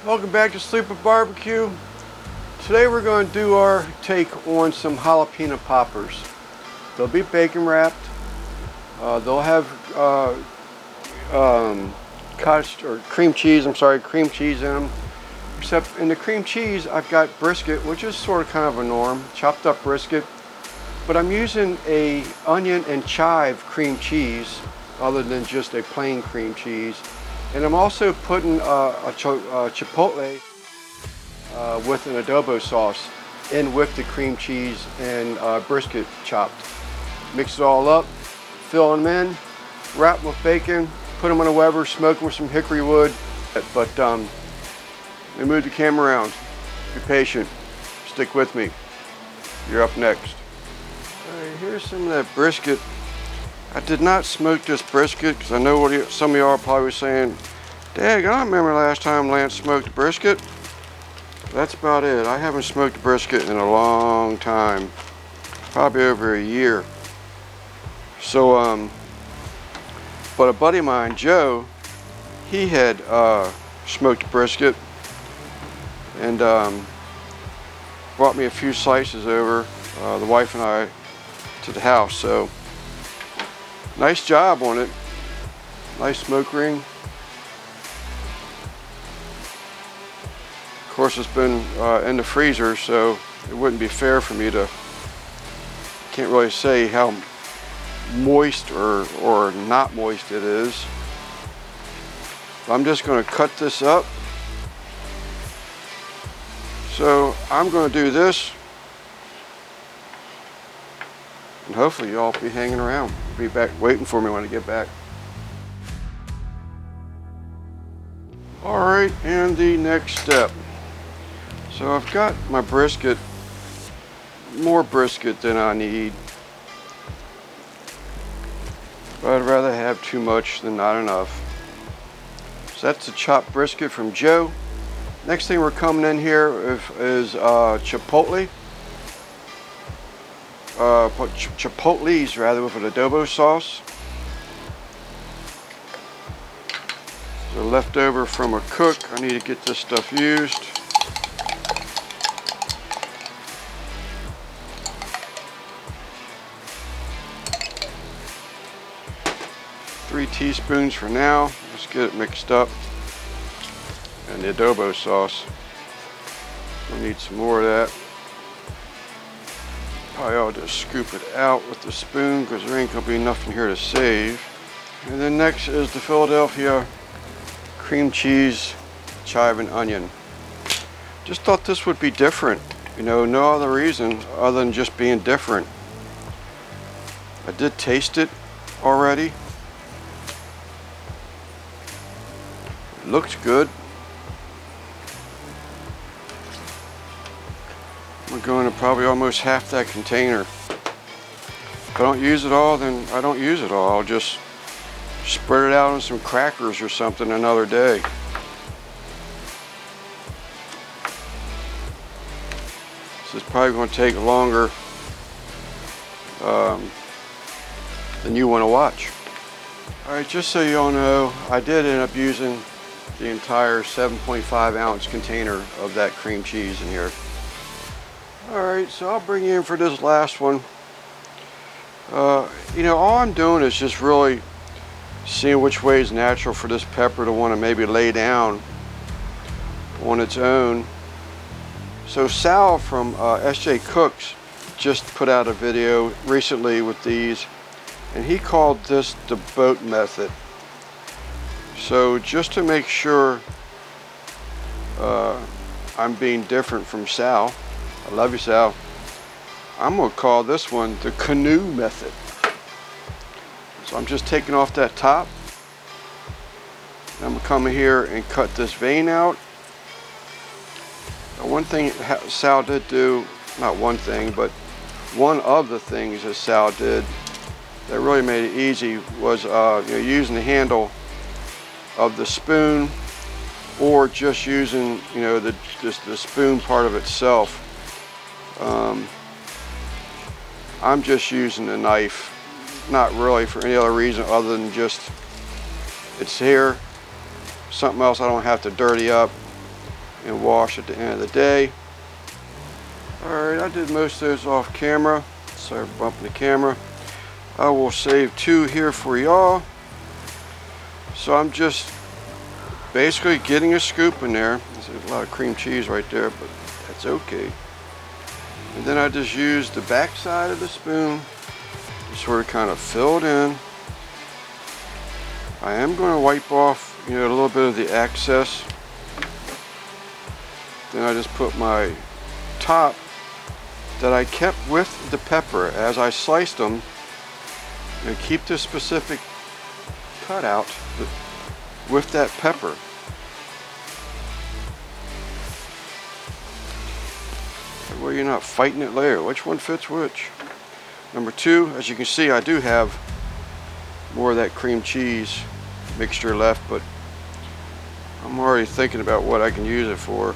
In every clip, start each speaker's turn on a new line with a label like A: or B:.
A: Welcome back to Sleep with Barbecue. Today we're going to do our take on some jalapeno poppers. They'll be bacon wrapped. They'll have cottage or cream cheese. Cream cheese in them. Except in the cream cheese, I've got brisket, which is sort of kind of a norm, chopped up brisket. But I'm using a onion and chive cream cheese, other than just a plain cream cheese. And I'm also putting a chipotle with an adobo sauce in with the cream cheese and brisket chopped. Mix it all up, fill them in, wrap them with bacon, put them in a Weber, smoke them with some hickory wood. But let me move the camera around. Be patient. Stick with me. You're up next. All right, here's some of that brisket. I did not smoke this brisket because I know what some of y'all are probably saying, Dag, I don't remember last time Lance smoked brisket. That's about it. I haven't smoked brisket in a long time. Probably over a year. So, but a buddy of mine, Joe, he had smoked brisket and brought me a few slices over, the wife and I, to the house. So, nice job on it. Nice smoke ring. Of course, it's been in the freezer, so it wouldn't be fair for me to, can't really say how moist or not moist it is. I'm just going to cut this up. So I'm going to do this, and hopefully y'all be hanging around. Be back waiting for me when I get back. All right, and the next step. So I've got my brisket, more brisket than I need. But I'd rather have too much than not enough. So that's the chopped brisket from Joe. Next thing we're coming in here is chipotle. Chipotles rather, with an adobo sauce. So leftover from a cook. I need to get this stuff used. Three teaspoons for now. Let's get it mixed up. And the adobo sauce. We'll need some more of that. Probably ought to scoop it out with the spoon because there ain't gonna be nothing here to save. And then next is the Philadelphia cream cheese, chive and onion. Just thought this would be different. You know, no other reason other than just being different. I did taste it already. It looks good. We're going to probably almost half that container. If I don't use it all, then I don't use it all. I'll just spread it out on some crackers or something another day. This is probably going to take longer than you want to watch. All right, just so you all know, I did end up using the entire 7.5 ounce container of that cream cheese in here. Alright, so I'll bring you in for this last one. You know, all I'm doing is just really seeing which way is natural for this pepper to want to maybe lay down on its own. So Sal from SJ Cooks just put out a video recently with these, and he called this the boat method. So just to make sure I'm being different from Sal, I love you, Sal, I'm going to call this one the canoe method. So I'm just taking off that top. I'm going to come here and cut this vein out. Now, one thing Sal did do, not one thing, but one of the things that Sal did that really made it easy was using the handle of the spoon, or just using the spoon part of itself. I'm just using the knife, not really for any other reason other than just it's here, something else I don't have to dirty up. and wash at the end of the day. Alright, I did most of those off camera. Sorry for bumping the camera. I will save 2 here for y'all. So I'm just basically getting a scoop in there. There's a lot of cream cheese right there, but that's okay. And then I just use the back side of the spoon to sort of kind of fill it in. I am going to wipe off, a little bit of the excess. Then I just put my top that I kept with the pepper as I sliced them, and keep this specific cutout with that pepper. That way you're not fighting it later. Which one fits which? Number 2, as you can see, I do have more of that cream cheese mixture left, but I'm already thinking about what I can use it for.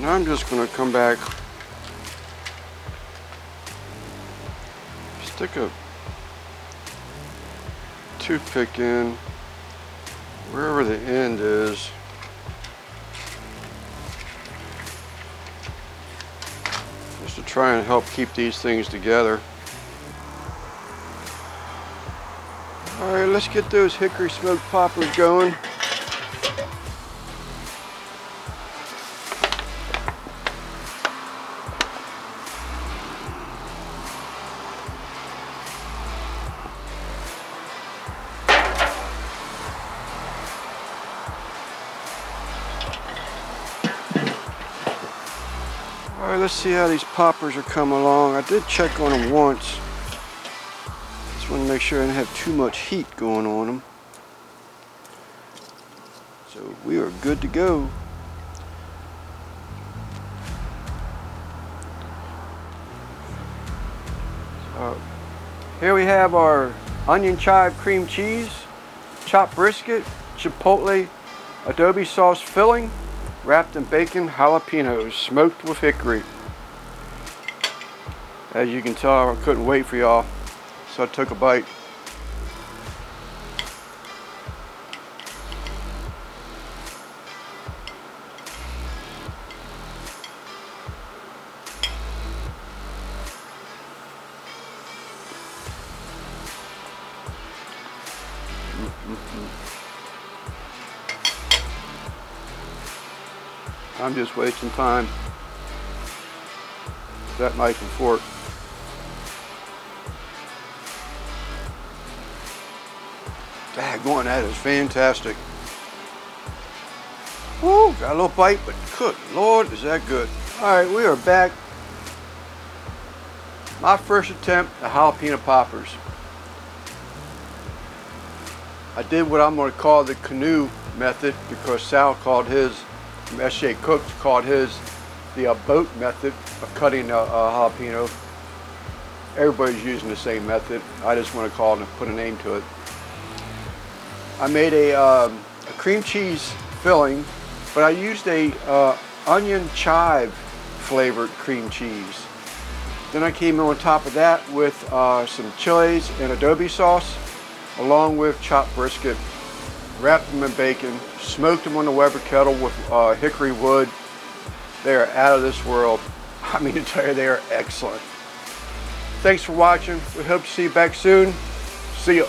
A: Now I'm just going to come back, stick a toothpick in wherever the end is. Just to try and help keep these things together. Alright, let's get those hickory smoked poppers going. Alright, let's see how these poppers are coming along. I did check on them once. Just want to make sure I didn't have too much heat going on them. So we are good to go. So here we have our onion chive cream cheese, chopped brisket, chipotle, adobe sauce filling, wrapped in bacon, jalapenos, smoked with hickory. As you can tell, I couldn't wait for y'all, so I took a bite. I'm just wasting time. That knife and fork. Daggone, that is fantastic. Woo, got a little bite, but good Lord, is that good. All right, we are back. My first attempt at jalapeno poppers. I did what I'm going to call the canoe method because Sal called his, S.J. Cook called his the boat method of cutting a jalapeno. Everybody's using the same method. I just want to call it and put a name to it. I made a cream cheese filling, but I used a onion chive flavored cream cheese. Then I came on top of that with some chilies and adobe sauce, along with chopped brisket, wrapped them in bacon, smoked them on the Weber kettle with hickory wood. They are out of this world. I mean to tell you, they are excellent. Thanks for watching. We hope to see you back soon. See ya.